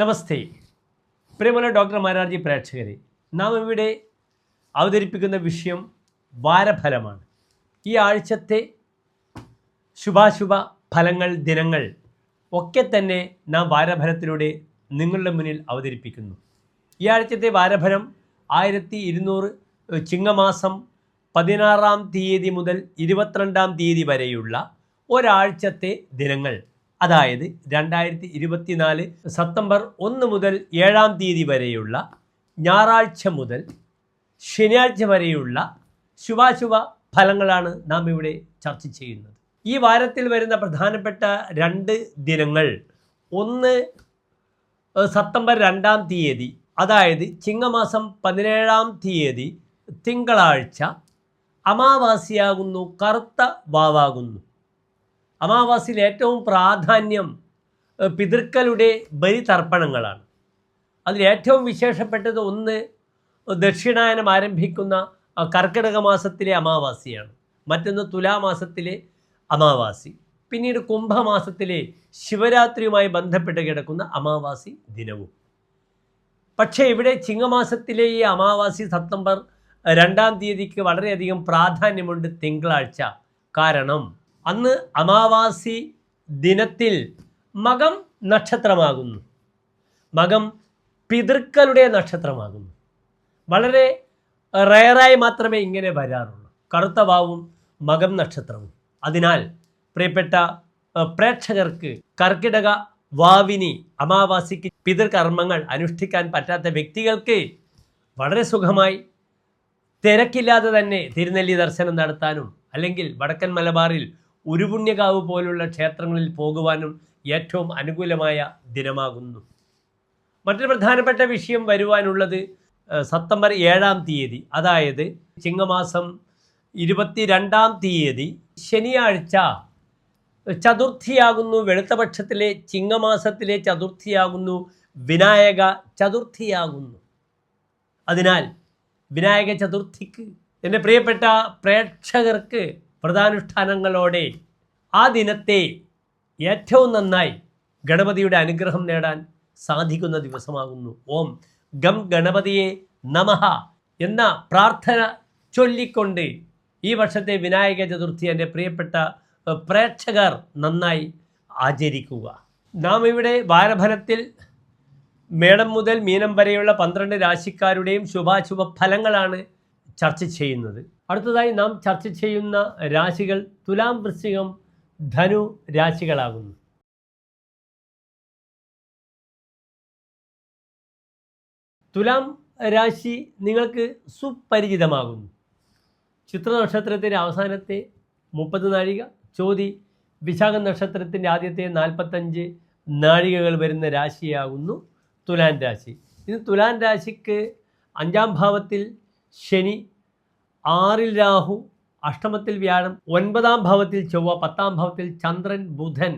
നമസ്തേ പ്രിയമുള്ള ഡോക്ടർ മാരാർജി പ്രേക്ഷകരെ, നാം ഇവിടെ അവതരിപ്പിക്കുന്ന വിഷയം വാരഫലമാണ്. ഈ ആഴ്ചത്തെ ശുഭാശുഭ ഫലങ്ങൾ, ദിനങ്ങൾ ഒക്കെ തന്നെ നാം വാരഫലത്തിലൂടെ നിങ്ങളുടെ മുന്നിൽ അവതരിപ്പിക്കുന്നു. ഈ ആഴ്ചത്തെ വാരഫലം 1200 ചിങ്ങമാസം 16-ാം തീയതി മുതൽ 22-ാം തീയതി വരെയുള്ള ഒരാഴ്ചത്തെ ദിനങ്ങൾ, അതായത് 2024 സെപ്റ്റംബർ 1 മുതൽ 7-ാം തീയതി വരെയുള്ള ഞായറാഴ്ച മുതൽ ശനിയാഴ്ച വരെയുള്ള ശുഭാശുഭ ഫലങ്ങളാണ് നാം ഇവിടെ ചർച്ച ചെയ്യുന്നത്. ഈ വാരത്തിൽ വരുന്ന പ്രധാനപ്പെട്ട 2 ദിനങ്ങൾ, ഒന്ന് സെപ്റ്റംബർ 2-ാം തീയതി, അതായത് ചിങ്ങമാസം 17-ാം തീയതി തിങ്കളാഴ്ച അമാവാസിയാകുന്നു, കറുത്ത വാവാകുന്നു. അമാവാസിയിൽ ഏറ്റവും പ്രാധാന്യം പിതൃക്കളുടെ ബലിതർപ്പണങ്ങളാണ്. അതിൽ ഏറ്റവും വിശേഷപ്പെട്ടത് ഒന്ന് ദക്ഷിണായനം ആരംഭിക്കുന്ന കർക്കിടക മാസത്തിലെ അമാവാസിയാണ്, മറ്റൊന്ന് തുലാമാസത്തിലെ അമാവാസി, പിന്നീട് കുംഭമാസത്തിലെ ശിവരാത്രിയുമായി ബന്ധപ്പെട്ട് കിടക്കുന്ന അമാവാസി ദിനവും. പക്ഷേ ഇവിടെ ചിങ്ങമാസത്തിലെ ഈ അമാവാസി സെപ്റ്റംബർ 2-ാം തീയതിക്ക് വളരെയധികം പ്രാധാന്യമുണ്ട്, തിങ്കളാഴ്ച. കാരണം അന്ന് അമാവാസി ദിനത്തിൽ മകം നക്ഷത്രമാകുന്നു. മകം പിതൃക്കളുടെ നക്ഷത്രമാകുന്നു. വളരെ റയറായി മാത്രമേ ഇങ്ങനെ വരാറുള്ളൂ, കറുത്ത വാവും മകം നക്ഷത്രവും. അതിനാൽ പ്രിയപ്പെട്ട പ്രേക്ഷകർക്ക് കർക്കിടക വാവിനി അമാവാസിക്ക് പിതൃകർമ്മങ്ങൾ അനുഷ്ഠിക്കാൻ പറ്റാത്ത വ്യക്തികൾക്ക് വളരെ സുഖമായി തിരക്കില്ലാതെ തന്നെ തിരുനെല്ലി ദർശനം നടത്താനും അല്ലെങ്കിൽ വടക്കൻ മലബാറിൽ ഉരുപുണ്യകാവ് പോലുള്ള ക്ഷേത്രങ്ങളിൽ പോകുവാനും ഏറ്റവും അനുകൂലമായ ദിനമാകുന്നു. മറ്റൊരു പ്രധാനപ്പെട്ട വിഷയം വരുവാനുള്ളത് സെപ്റ്റംബർ 7-ാം തീയതി, അതായത് ചിങ്ങമാസം 22-ാം തീയതി ശനിയാഴ്ച ചതുർത്ഥിയാകുന്നു. വെളുത്തപക്ഷത്തിലെ ചിങ്ങമാസത്തിലെ ചതുർത്ഥിയാകുന്നു, വിനായക ചതുർത്ഥിയാകുന്നു. അതിനാൽ വിനായക ചതുർത്ഥിക്ക് എൻ്റെ പ്രിയപ്പെട്ട പ്രേക്ഷകർക്ക് വ്രതാനുഷ്ഠാനങ്ങളോടെ ആ ദിനത്തെ ഏറ്റവും നന്നായി ഗണപതിയുടെ അനുഗ്രഹം നേടാൻ സാധിക്കുന്ന ദിവസമാകുന്നു. ഓം ഗം ഗണപതിയെ നമഃ എന്ന പ്രാർത്ഥന ചൊല്ലിക്കൊണ്ട് ഈ വർഷത്തെ വിനായക ചതുർത്ഥി എൻ്റെ പ്രിയപ്പെട്ട പ്രേക്ഷകർ നന്നായി ആചരിക്കുക. നാം ഇവിടെ വാരഫലത്തിൽ മേടം മുതൽ മീനം വരെയുള്ള 12 രാശിക്കാരുടെയും ശുഭാശുഭ ഫലങ്ങളാണ് ചർച്ച ചെയ്യുന്നത്. അടുത്തതായി നാം ചർച്ച ചെയ്യുന്ന രാശികൾ തുലാം, വൃശ്ചികം, ധനു രാശികളാകുന്നു. തുലാം രാശി നിങ്ങൾക്ക് സുപരിചിതമാകുന്നു. ചിത്ര നക്ഷത്രത്തിൻ്റെ അവസാനത്തെ 30 നാഴിക, ചോതി വിശാഖം നക്ഷത്രത്തിൻ്റെ ആദ്യത്തെ 45 നാഴികകൾ വരുന്ന രാശിയാകുന്നു തുലാൻ രാശി. ഇത് തുലാൻ രാശിക്ക് 5-ാം ഭാവത്തിൽ ശനി, 6-ൽ രാഹു, അഷ്ടമത്തിൽ വ്യാഴം, 9-ാം ഭാവത്തിൽ ചൊവ്വ, 10-ാം ഭാവത്തിൽ ചന്ദ്രൻ, ബുധൻ,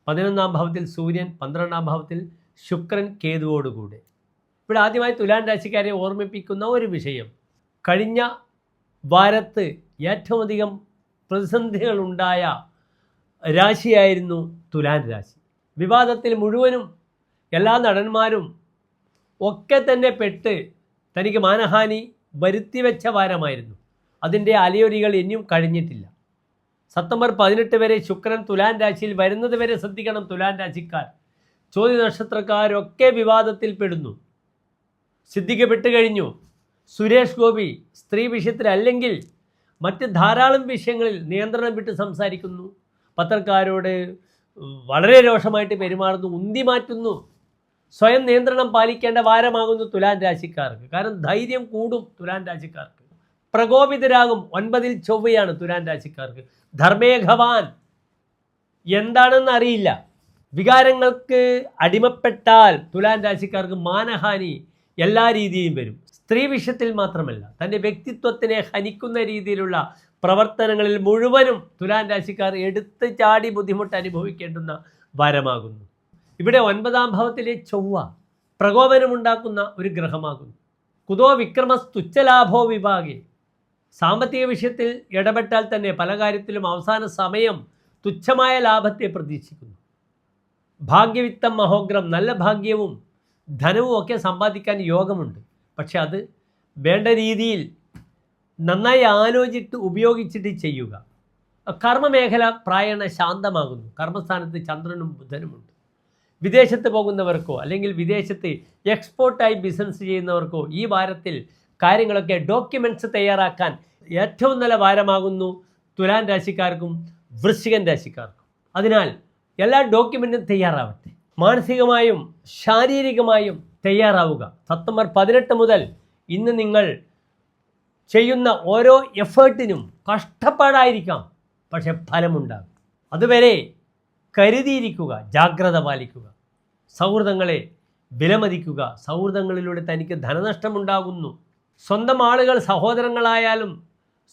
11-ാം ഭാവത്തിൽ സൂര്യൻ, 12-ാം ഭാവത്തിൽ ശുക്രൻ കേതുവോടുകൂടെ. ഇവിടെ ആദ്യമായി തുലാൻ രാശിക്കാരെ ഓർമ്മിപ്പിക്കുന്ന ഒരു വിഷയം, കഴിഞ്ഞ വാരത്ത് ഏറ്റവും അധികം പ്രതിസന്ധികളുണ്ടായ രാശിയായിരുന്നു തുലാൻ രാശി. വിവാദത്തിൽ മുഴുവനും എല്ലാ നടന്മാരും ഒക്കെ തന്നെ പെട്ട് തനിക്ക് മാനഹാനി വരുത്തിവെച്ച വാരമായിരുന്നു. അതിൻ്റെ അലയൊലികൾ ഇനിയും കഴിഞ്ഞിട്ടില്ല. സെപ്റ്റംബർ 18 വരെ ശുക്രൻ തുലാൻ രാശിയിൽ വരുന്നത് വരെ ശ്രദ്ധിക്കണം തുലാൻ രാശിക്കാർ. ചോതി നക്ഷത്രക്കാരൊക്കെ വിവാദത്തിൽ പെടുന്നു, സിദ്ധിക്കപ്പെട്ട് കഴിഞ്ഞു. സുരേഷ് ഗോപി സ്ത്രീ വിഷയത്തിലല്ലെങ്കിൽ മറ്റ് ധാരാളം വിഷയങ്ങളിൽ നിയന്ത്രണം വിട്ട് സംസാരിക്കുന്നു, പത്രക്കാരോട് വളരെ രോഷമായിട്ട് പെരുമാറുന്നു, ഉന്തി മാറ്റുന്നു. സ്വയം നിയന്ത്രണം പാലിക്കേണ്ട വാരമാകുന്നു തുലാൻ രാശിക്കാർക്ക്. കാരണം ധൈര്യം കൂടും തുലാൻ രാശിക്കാർക്ക്, പ്രകോപിതരാകും. 9-ൽ ചൊവ്വയാണ് തുലാൻ രാശിക്കാർക്ക്. ധർമ്മേഘവാൻ എന്താണെന്ന് അറിയില്ല. വികാരങ്ങൾക്ക് അടിമപ്പെട്ടാൽ തുലാൻ രാശിക്കാർക്ക് മാനഹാനി എല്ലാ രീതിയിലും വരും. സ്ത്രീ വിഷയത്തിൽ മാത്രമല്ല, തൻ്റെ വ്യക്തിത്വത്തിനെ ഹനിക്കുന്ന രീതിയിലുള്ള പ്രവർത്തനങ്ങളിൽ മുഴുവനും തുലാൻ രാശിക്കാർ എടുത്ത് ചാടി ബുദ്ധിമുട്ട് അനുഭവിക്കേണ്ടുന്ന വാരമാകുന്നു. ഇവിടെ 9-ാം ഭാവത്തിലെ ചൊവ്വ പ്രകോപനമുണ്ടാക്കുന്ന ഒരു ഗ്രഹമാകുന്നു. കുതോ വിക്രമസ്തുച്ഛലാഭോ വിഭാഗേ. സാമ്പത്തിക വിഷയത്തിൽ ഇടപെട്ടാൽ തന്നെ പല കാര്യത്തിലും അവസാന സമയം തുച്ഛമായ ലാഭത്തെ പ്രതീക്ഷിക്കുന്നു. ഭാഗ്യവിത്തം മഹോഗ്രം, നല്ല ഭാഗ്യവും ധനവും ഒക്കെ സമ്പാദിക്കാൻ യോഗമുണ്ട്. പക്ഷെ അത് വേണ്ട രീതിയിൽ നന്നായി ആലോചിച്ചിട്ട് ഉപയോഗിച്ചിട്ട് ചെയ്യുക. കർമ്മമേഖല പ്രായണ ശാന്തമാകുന്നു. കർമ്മസ്ഥാനത്ത് ചന്ദ്രനും ബുധനുമുണ്ട്. വിദേശത്ത് പോകുന്നവർക്കോ അല്ലെങ്കിൽ വിദേശത്ത് എക്സ്പോർട്ടായി ബിസിനസ് ചെയ്യുന്നവർക്കോ ഈ വാരത്തിൽ കാര്യങ്ങളൊക്കെ ഡോക്യുമെൻറ്റ്സ് തയ്യാറാക്കാൻ ഏറ്റവും നല്ല വാരമാകുന്നു തുലാൻ രാശിക്കാർക്കും വൃശ്ചികൻ രാശിക്കാർക്കും. അതിനാൽ എല്ലാ ഡോക്യുമെൻറ്റും തയ്യാറാവട്ടെ. മാനസികമായും ശാരീരികമായും തയ്യാറാവുക. സെപ്റ്റംബർ 18 മുതൽ ഇന്ന് നിങ്ങൾ ചെയ്യുന്ന ഓരോ എഫേർട്ടിനും കഷ്ടപ്പാടായിരിക്കാം, പക്ഷെ ഫലമുണ്ടാകും. അതുവരെ കരുതിയിരിക്കുക, ജാഗ്രത പാലിക്കുക, സൗഹൃദങ്ങളെ വിലമതിക്കുക. സൗഹൃദങ്ങളിലൂടെ തനിക്ക് ധനനഷ്ടമുണ്ടാകുന്നു. സ്വന്തം ആളുകൾ സഹോദരങ്ങളായാലും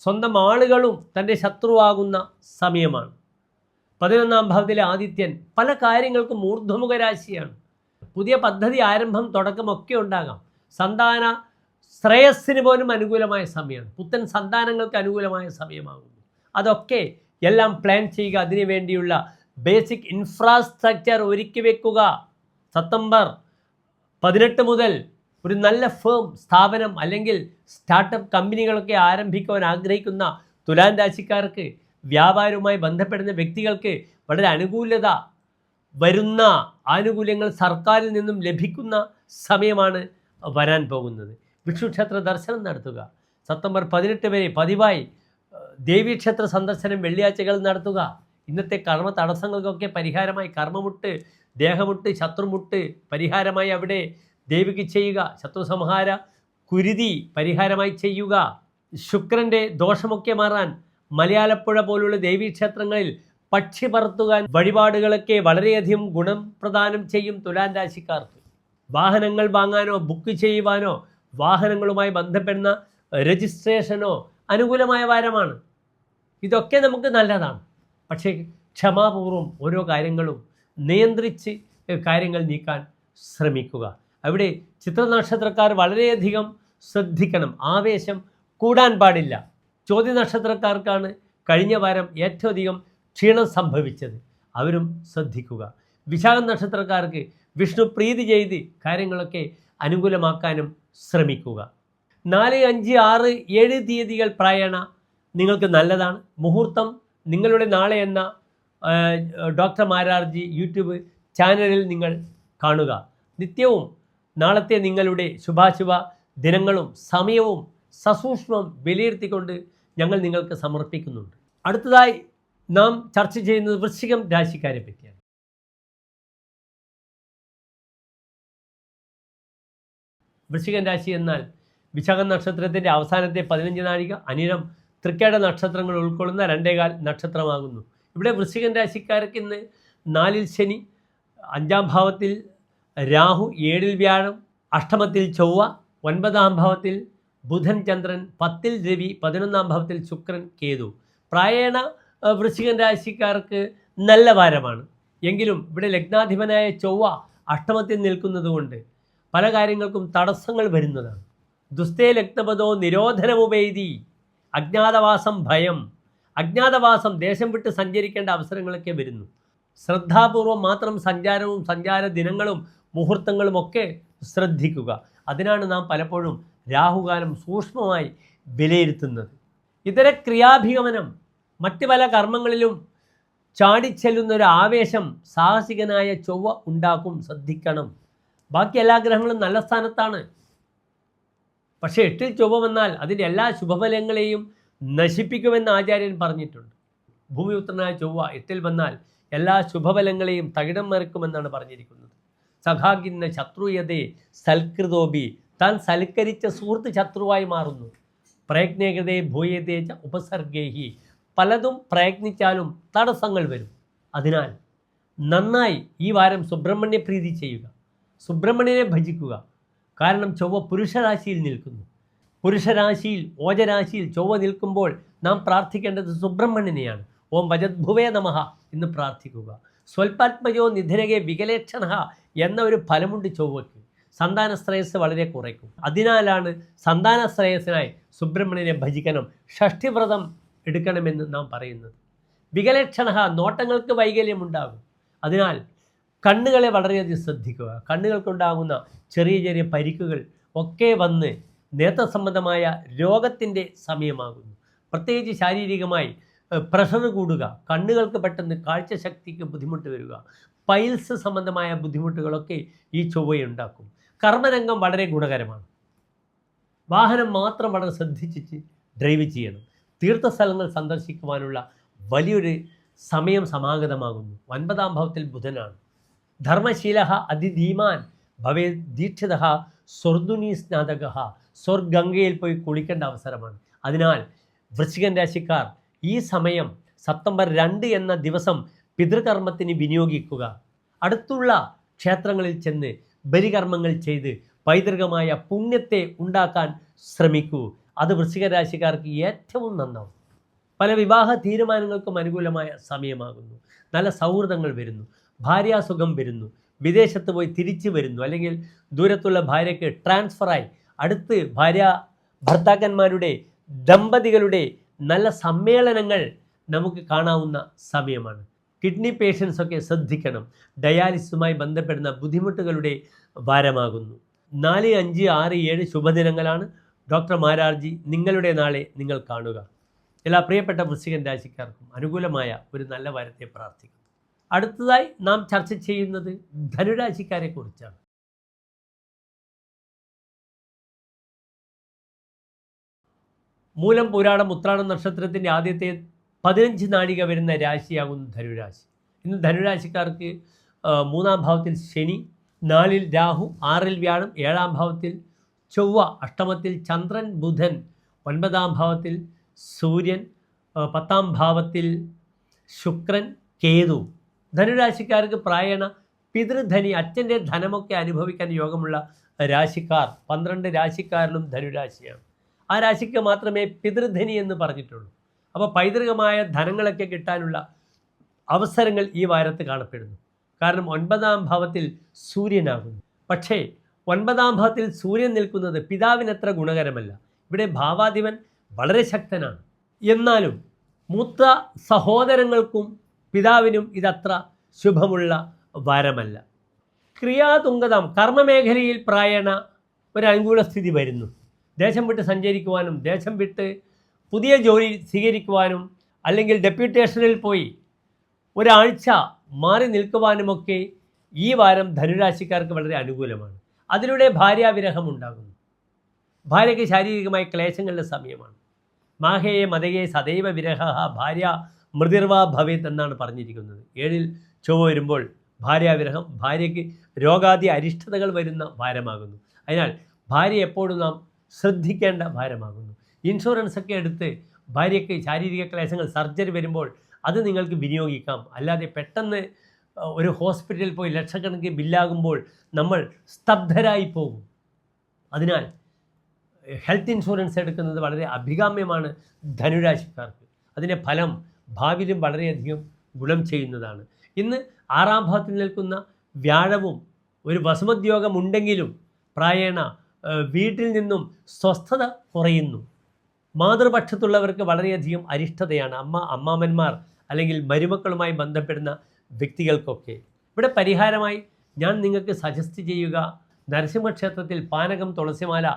സ്വന്തം ആളുകളും തൻ്റെ ശത്രുവാകുന്ന സമയമാണ്. 11ാം ഭാവത്തിലെ ആദിത്യൻ പല കാര്യങ്ങൾക്കും ഊർധ്വമുഖ രാശിയാണ്. പുതിയ പദ്ധതി ആരംഭം തുടക്കമൊക്കെ ഉണ്ടാകാം. സന്താന ശ്രേയസ്സിന് പോലും അനുകൂലമായ സമയമാണ്. പുത്തൻ സന്താനങ്ങൾക്ക് അനുകൂലമായ സമയമാകുന്നു. അതൊക്കെ എല്ലാം പ്ലാൻ ചെയ്യുക. അതിനു വേണ്ടിയുള്ള ബേസിക് ഇൻഫ്രാസ്ട്രക്ചർ ഒരുക്കി വെക്കുക. സെപ്റ്റംബർ 18 മുതൽ ഒരു നല്ല ഫേം, സ്ഥാപനം അല്ലെങ്കിൽ സ്റ്റാർട്ടപ്പ് കമ്പനികളൊക്കെ ആരംഭിക്കുവാൻ ആഗ്രഹിക്കുന്ന തുലാൻ രാശിക്കാർക്ക്, വ്യാപാരവുമായി ബന്ധപ്പെടുന്ന വ്യക്തികൾക്ക് വളരെ അനുകൂലത വരുന്ന ആനുകൂല്യങ്ങൾ സർക്കാരിൽ നിന്നും ലഭിക്കുന്ന സമയമാണ് വരാൻ പോകുന്നത്. വിഷ്ണുക്ഷേത്ര ദർശനം നടത്തുക. സെപ്റ്റംബർ 18 വരെ പതിവായി ദേവീക്ഷേത്ര സന്ദർശനം വെള്ളിയാഴ്ചകൾ നടത്തുക. ഇന്നത്തെ കർമ്മ തടസ്സങ്ങൾക്കൊക്കെ പരിഹാരമായി കർമ്മമുട്ട്, ദേഹമുട്ട്, ശത്രുമുട്ട് പരിഹാരമായി അവിടെ ദേവിക്ക് ചെയ്യുക. ശത്രുസംഹാര കുരുതി പരിഹാരമായി ചെയ്യുക. ശുക്രൻ്റെ ദോഷമൊക്കെ മാറാൻ മലയാലപ്പുഴ പോലുള്ള ദേവീക്ഷേത്രങ്ങളിൽ പക്ഷി പറത്തുക വഴിപാടുകളൊക്കെ വളരെയധികം ഗുണം പ്രദാനം ചെയ്യും തുലാൻ രാശിക്കാർക്ക്. വാഹനങ്ങൾ വാങ്ങാനോ ബുക്ക് ചെയ്യുവാനോ വാഹനങ്ങളുമായി ബന്ധപ്പെടുന്ന രജിസ്ട്രേഷനോ അനുകൂലമായ വാരമാണ്. ഇതൊക്കെ നമുക്ക് നല്ലതാണ്. പക്ഷേ ക്ഷമാപൂർവം ഓരോ കാര്യങ്ങളും നിയന്ത്രിച്ച് കാര്യങ്ങൾ നീക്കാൻ ശ്രമിക്കുക. അവിടെ ചിത്രനക്ഷത്രക്കാർ വളരെയധികം ശ്രദ്ധിക്കണം. ആവേശം കൂടാൻ പാടില്ല. ചോദ്യ നക്ഷത്രക്കാർക്കാണ് കഴിഞ്ഞ വാരം ഏറ്റവും അധികം ക്ഷീണം സംഭവിച്ചത്. അവരും ശ്രദ്ധിക്കുക. വിശാഖം നക്ഷത്രക്കാർക്ക് വിഷ്ണു പ്രീതി ചെയ്ത് കാര്യങ്ങളൊക്കെ അനുകൂലമാക്കാനും ശ്രമിക്കുക. 4, 5, 6, 7 തീയതികൾ പ്രായണ നിങ്ങൾക്ക് നല്ലതാണ്. മുഹൂർത്തം നിങ്ങളുടെ നാളെ എന്ന ഡോക്ടർ മാരാർജി യൂട്യൂബ് ചാനലിൽ നിങ്ങൾ കാണുക. നിത്യവും നാളത്തെ നിങ്ങളുടെ ശുഭാശുഭ ദിനങ്ങളും സമയവും സസൂക്ഷ്മം വിലയിരുത്തിക്കൊണ്ട് ഞങ്ങൾ നിങ്ങൾക്ക് സമർപ്പിക്കുന്നുണ്ട്. അടുത്തതായി നാം ചർച്ച ചെയ്യുന്നത് വൃശ്ചികം രാശിക്കാരെ പറ്റിയാണ്. വൃശ്ചികൻ രാശി എന്നാൽ വിശാഖം നക്ഷത്രത്തിൻ്റെ അവസാനത്തെ 15 നാഴിക, അനിഴം, തൃക്കേട നക്ഷത്രങ്ങൾ ഉൾക്കൊള്ളുന്ന 2.25 നക്ഷത്രമാകുന്നു. ഇവിടെ വൃശ്ചികൻ രാശിക്കാർക്ക് ഇന്ന് 4-ൽ ശനി, 5ാം ഭാവത്തിൽ രാഹു, 7-ൽ വ്യാഴം, അഷ്ടമത്തിൽ ചൊവ്വ, 9ാം ഭാവത്തിൽ ബുധൻ, ചന്ദ്രൻ, 10-ൽ രവി, 11ാം ഭാവത്തിൽ ശുക്രൻ, കേതു. പ്രായേണ വൃശ്ചികൻ രാശിക്കാർക്ക് നല്ല വാരമാണ്. എങ്കിലും ഇവിടെ ലഗ്നാധിപനായ ചൊവ്വ അഷ്ടമത്തിൽ നിൽക്കുന്നതുകൊണ്ട് പല കാര്യങ്ങൾക്കും തടസ്സങ്ങൾ വരുന്നതാണ്. ദുസ്തേ ലഗ്നപദോ നിരോധനമുപേതി, അജ്ഞാതവാസം, ഭയം, അജ്ഞാതവാസം, ദേശം വിട്ട് സഞ്ചരിക്കേണ്ട അവസരങ്ങളൊക്കെ വരുന്നു. ശ്രദ്ധാപൂർവം മാത്രം സഞ്ചാരവും സഞ്ചാര ദിനങ്ങളും മുഹൂർത്തങ്ങളും ഒക്കെ ശ്രദ്ധിക്കുക. അതിനാണ് നാം പലപ്പോഴും രാഹുകാലം സൂക്ഷ്മമായി വിലയിരുത്തുന്നത്. ഇതര ക്രിയാഭിഗമനം, മറ്റ് പല കർമ്മങ്ങളിലും ചാടിച്ചെല്ലുന്നൊരു ആവേശം സാഹസികനായ ചൊവ്വ ഉണ്ടാക്കും. ശ്രദ്ധിക്കണം. ബാക്കി എല്ലാ ഗ്രഹങ്ങളും നല്ല സ്ഥാനത്താണ്. പക്ഷേ 8-ൽ ചൊവ്വ വന്നാൽ അതിൻ്റെ എല്ലാ ശുഭഫലങ്ങളെയും നശിപ്പിക്കുമെന്ന് ആചാര്യൻ പറഞ്ഞിട്ടുണ്ട്. ഭൂമിപുത്രനായ ചൊവ്വ 8-ൽ വന്നാൽ എല്ലാ ശുഭഫലങ്ങളെയും തകിടം മറിക്കുമെന്നാണ് പറഞ്ഞിരിക്കുന്നത്. സഖാകിന്ന ശത്രുയതേ സൽകൃതോപി, താൻ സൽക്കരിച്ച സുഹൃത്ത് ശത്രുവായി മാറുന്നു. പ്രയത്നകൃതേ ഭൂയതേച്ച ഉപസർഗേഹി, പലതും പ്രയത്നിച്ചാലും തടസ്സങ്ങൾ വരും. അതിനാൽ നന്നായി ഈ വാരം സുബ്രഹ്മണ്യ പ്രീതി ചെയ്യുക, സുബ്രഹ്മണ്യനെ ഭജിക്കുക. കാരണം ചൊവ്വ പുരുഷരാശിയിൽ നിൽക്കുന്നു. പുരുഷരാശിയിൽ, ഓജരാശിയിൽ ചൊവ്വ നിൽക്കുമ്പോൾ നാം പ്രാർത്ഥിക്കേണ്ടത് സുബ്രഹ്മണ്യനെയാണ്. ഓം വജദ്ഭുവേ നമഃ എന്ന് പ്രാർത്ഥിക്കുക. സ്വൽപാത്മജോ നിധനകെ വികലേക്ഷണ എന്ന ഒരു ഫലമുണ്ട് ചൊവ്വയ്ക്ക്. സന്താന ശ്രേയസ് വളരെ കുറയ്ക്കും. അതിനാലാണ് സന്താന ശ്രേയസ്സിനായി സുബ്രഹ്മണ്യനെ ഭജിക്കണം, ഷഷ്ഠിവ്രതം എടുക്കണമെന്ന് നാം പറയുന്നത്. വികലേക്ഷണ, നോട്ടങ്ങൾക്ക് വൈകല്യമുണ്ടാകും. അതിനാൽ കണ്ണുകളെ വളരെയധികം ശ്രദ്ധിക്കുക. കണ്ണുകൾക്കുണ്ടാകുന്ന ചെറിയ ചെറിയ പരിക്കുകൾ ഒക്കെ വന്ന് നേത്രസംബന്ധമായ രോഗത്തിൻ്റെ സമയമാകുന്നു. പ്രത്യേകിച്ച് ശാരീരികമായി പ്രഷർ കൂടുക, കണ്ണുകൾക്ക് പെട്ടെന്ന് കാഴ്ചശക്തിക്ക് ബുദ്ധിമുട്ട് വരിക, പൈൽസ് സംബന്ധമായ ബുദ്ധിമുട്ടുകളൊക്കെ ഈ ചൊവ്വയുണ്ടാക്കും. കർമ്മരംഗം വളരെ ഗുണകരമാണ്. വാഹനം മാത്രം വളരെ ശ്രദ്ധിച്ച് ഡ്രൈവ് ചെയ്യണം. തീർത്ഥസ്ഥലങ്ങൾ സന്ദർശിക്കുവാനുള്ള വലിയൊരു സമയം സമാഗതമാകുന്നു. 9-ാം ഭാവത്തിൽ ബുധനാണ്. ധർമ്മശീല അതിധീമാൻ ഭവേ ദീക്ഷിത സ്വർദുനി സ്നാതക, സ്വർഗംഗയിൽ പോയി കുളിക്കേണ്ട അവസരമാണ്. അതിനാൽ വൃശ്ചികൻ രാശിക്കാർ ഈ സമയം സെപ്റ്റംബർ 2 എന്ന ദിവസം പിതൃകർമ്മത്തിന് വിനിയോഗിക്കുക. അടുത്തുള്ള ക്ഷേത്രങ്ങളിൽ ചെന്ന് ബലികർമ്മങ്ങൾ ചെയ്ത് പൈതൃകമായ പുണ്യത്തെ ഉണ്ടാക്കാൻ ശ്രമിക്കൂ. അത് വൃശ്ചിക രാശിക്കാർക്ക് ഏറ്റവും നന്നാവും. പല വിവാഹ തീരുമാനങ്ങൾക്കും അനുകൂലമായ സമയമാകുന്നു. നല്ല സൗഹൃദങ്ങൾ വരുന്നു, ഭാര്യാസുഖം വരുന്നു, വിദേശത്ത് പോയി തിരിച്ചു വരുന്നു, അല്ലെങ്കിൽ ദൂരത്തുള്ള ഭാര്യയ്ക്ക് ട്രാൻസ്ഫറായി അടുത്ത് ഭർത്താക്കന്മാരുടെ ദമ്പതികളുടെ നല്ല സമ്മേളനങ്ങൾ നമുക്ക് കാണാവുന്ന സമയമാണ്. കിഡ്നി പേഷ്യൻസൊക്കെ ശ്രദ്ധിക്കണം. ഡയാലിസിസുമായി ബന്ധപ്പെടുന്ന ബുദ്ധിമുട്ടുകളുടെ വാരമാകുന്നു. 4, 5, 6, 7 ശുഭദിനങ്ങളാണ്. ഡോക്ടർ മാരാർജി നിങ്ങളുടെ നാളെ നിങ്ങൾ കാണുക. എല്ലാ പ്രിയപ്പെട്ട വൃശ്ചികൻ രാശിക്കാർക്കും അനുകൂലമായ ഒരു നല്ല വാരത്തെ പ്രാർത്ഥിക്കുന്നു. അടുത്തതായി നാം ചർച്ച ചെയ്യുന്നത് ധനുരാശിക്കാരെ കുറിച്ചാണ്. മൂലം, പൂരാടം, ഉത്രാടം നക്ഷത്രത്തിൻ്റെ ആദ്യത്തെ 15 നാഴിക വരുന്ന രാശിയാകുന്നു ധനുരാശി. ഇന്ന് ധനുരാശിക്കാർക്ക് 3-ാം ഭാവത്തിൽ ശനി, 4-ൽ രാഹു, 6-ൽ വ്യാഴം, 7-ാം ഭാവത്തിൽ ചൊവ്വ, അഷ്ടമത്തിൽ ചന്ദ്രൻ, ബുധൻ, 9-ാം ഭാവത്തിൽ സൂര്യൻ, 10-ാം ഭാവത്തിൽ ശുക്രൻ, കേതു. ധനുരാശിക്കാർക്ക് പ്രായണ പിതൃധനി, അച്ഛൻ്റെ ധനമൊക്കെ അനുഭവിക്കാൻ യോഗമുള്ള രാശിക്കാർ 12 രാശിക്കാരിലും ധനുരാശിയാണ്. ആ രാശിക്ക് മാത്രമേ പിതൃധനി എന്ന് പറഞ്ഞിട്ടുള്ളൂ. അപ്പോൾ പൈതൃകമായ ധനങ്ങളൊക്കെ കിട്ടാനുള്ള അവസരങ്ങൾ ഈ വാരത്ത് കാണപ്പെടുന്നു. കാരണം 9-ാം ഭാവത്തിൽ സൂര്യനാകുന്നു. പക്ഷേ 9-ാം ഭാവത്തിൽ സൂര്യൻ നിൽക്കുന്നത് പിതാവിനത്ര ഗുണകരമല്ല. ഇവിടെ ഭാവാധിപൻ വളരെ ശക്തനാണ്. എന്നാലും മൂത്ത സഹോദരങ്ങൾക്കും പിതാവിനും ഇതത്ര ശുഭമുള്ള വാരമല്ല. ക്രിയാതുങ്കതം, കർമ്മമേഖലയിൽ പ്രായണ ഒരു അനുകൂല സ്ഥിതി വരുന്നു. ദേശം വിട്ട് സഞ്ചരിക്കുവാനും ദേശം വിട്ട് പുതിയ ജോലി സ്വീകരിക്കുവാനും അല്ലെങ്കിൽ ഡെപ്യൂട്ടേഷനിൽ പോയി ഒരാഴ്ച മാറി നിൽക്കുവാനുമൊക്കെ ഈ വാരം ധനുരാശിക്കാർക്ക് വളരെ അനുകൂലമാണ്. അതിലൂടെ ഭാര്യാവിരഹം ഉണ്ടാകുന്നു. ഭാര്യയ്ക്ക് ശാരീരികമായ ക്ലേശങ്ങളുടെ സമയമാണ്. മാഹേയെ മതയെ സദൈവ വിരഹ ഭാര്യ മൃതിർവാ ഭവേത് എന്നാണ് പറഞ്ഞിരിക്കുന്നത്. 7-ൽ ചൊവ്വ വരുമ്പോൾ ഭാര്യാവിരഹം, ഭാര്യയ്ക്ക് രോഗാദി അരിഷ്ടതകൾ വരുന്ന വാരമാകുന്നു. അതിനാൽ ഭാര്യ എപ്പോഴും നാം ശ്രദ്ധിക്കേണ്ട വാരമാകുന്നു. ഇൻഷുറൻസ് ഒക്കെ എടുത്ത് ഭാര്യയ്ക്ക് ശാരീരിക ക്ലേശങ്ങൾ, സർജറി വരുമ്പോൾ അത് നിങ്ങൾക്ക് വിനിയോഗിക്കാം. അല്ലാതെ പെട്ടെന്ന് ഒരു ഹോസ്പിറ്റലിൽ പോയി ലക്ഷക്കണക്കിന് ബില്ലാകുമ്പോൾ നമ്മൾ സ്തബ്ധരായി പോകും. അതിനാൽ ഹെൽത്ത് ഇൻഷുറൻസ് എടുക്കുന്നത് വളരെ അഭികാമ്യമാണ് ധനുരാശിക്കാർക്ക്. അതിൻ്റെ ഫലം ഭാവിയിലും വളരെയധികം ഗുണം ചെയ്യുന്നതാണ്. ഇന്ന് 6-ാം ഭാവത്തിൽ നിൽക്കുന്ന വ്യാഴവും ഒരു വസുമദ്യോഗമുണ്ടെങ്കിലും പ്രായേണ വീട്ടിൽ നിന്നും സ്വസ്ഥത കുറയുന്നു. മാതൃപക്ഷത്തുള്ളവർക്ക് വളരെയധികം അരിഷ്ടതയാണ്. അമ്മാമന്മാർ അല്ലെങ്കിൽ മരുമക്കളുമായി ബന്ധപ്പെടുന്ന വ്യക്തികൾക്കൊക്കെ. ഇവിടെ പരിഹാരമായി ഞാൻ നിങ്ങൾക്ക് സജസ്റ്റ് ചെയ്യുക, നരസിംഹക്ഷേത്രത്തിൽ പാനകം, തുളസിമാല,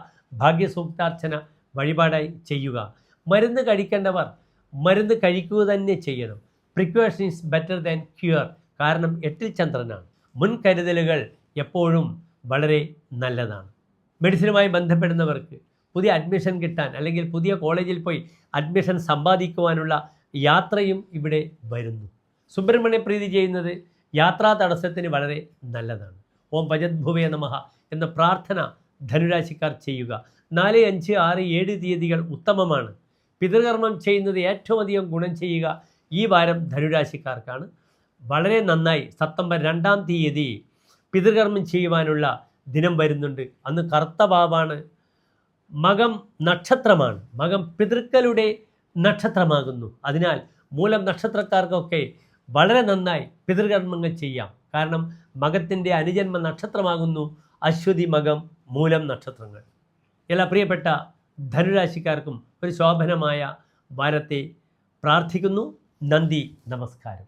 ഭാഗ്യസൂക്താർച്ചന വഴിപാടായി ചെയ്യുക. മരുന്ന് കഴിക്കേണ്ടവർ മരുന്ന് കഴിക്കുക തന്നെ ചെയ്യണം. Precaution is better than cure. കാരണം 8-ൽ ചന്ദ്രനാണ്. മുൻകരുതലുകൾ എപ്പോഴും വളരെ നല്ലതാണ്. മെഡിസിനുമായി ബന്ധപ്പെടുന്നവർക്ക് പുതിയ അഡ്മിഷൻ കിട്ടാൻ അല്ലെങ്കിൽ പുതിയ കോളേജിൽ പോയി അഡ്മിഷൻ സമ്പാദിക്കുവാനുള്ള യാത്രയും ഇവിടെ വരുന്നു. സുബ്രഹ്മണ്യ പ്രീതി ചെയ്യുന്നത് യാത്രാ തടസ്സത്തിന് വളരെ നല്ലതാണ്. ഓം ഭജദ്ഭുവേ നമഃ എന്ന പ്രാർത്ഥന ധനുരാശിക്കാർ ചെയ്യുക. 4, 5, 6, 7 തീയതികൾ ഉത്തമമാണ്. പിതൃകർമ്മം ചെയ്യുന്നത് ഏറ്റവും അധികം ഗുണം ചെയ്യുക ഈ വാരം ധനുരാശിക്കാർക്കാണ്. വളരെ നന്നായി സെപ്റ്റംബർ 2-ാം തീയതി പിതൃകർമ്മം ചെയ്യുവാനുള്ള ദിനം വരുന്നുണ്ട്. അന്ന് കർത്തവാവാണ്. മകം നക്ഷത്രമാണ്. മകം പിതൃക്കളുടെ നക്ഷത്രമാകുന്നു. അതിനാൽ മൂലം നക്ഷത്രക്കാർക്കൊക്കെ വളരെ നന്നായി പിതൃകർമ്മങ്ങൾ ചെയ്യാം. കാരണം മകത്തിൻ്റെ അനുജന്മ നക്ഷത്രമാകുന്നു അശ്വതി, മകം, മൂലം നക്ഷത്രങ്ങൾ. എല്ലാ പ്രിയപ്പെട്ട ധനുരാശിക്കാർക്കും ഒരു ശോഭനമായ വാരത്തെ പ്രാർത്ഥിക്കുന്നു. നന്ദി, നമസ്കാരം.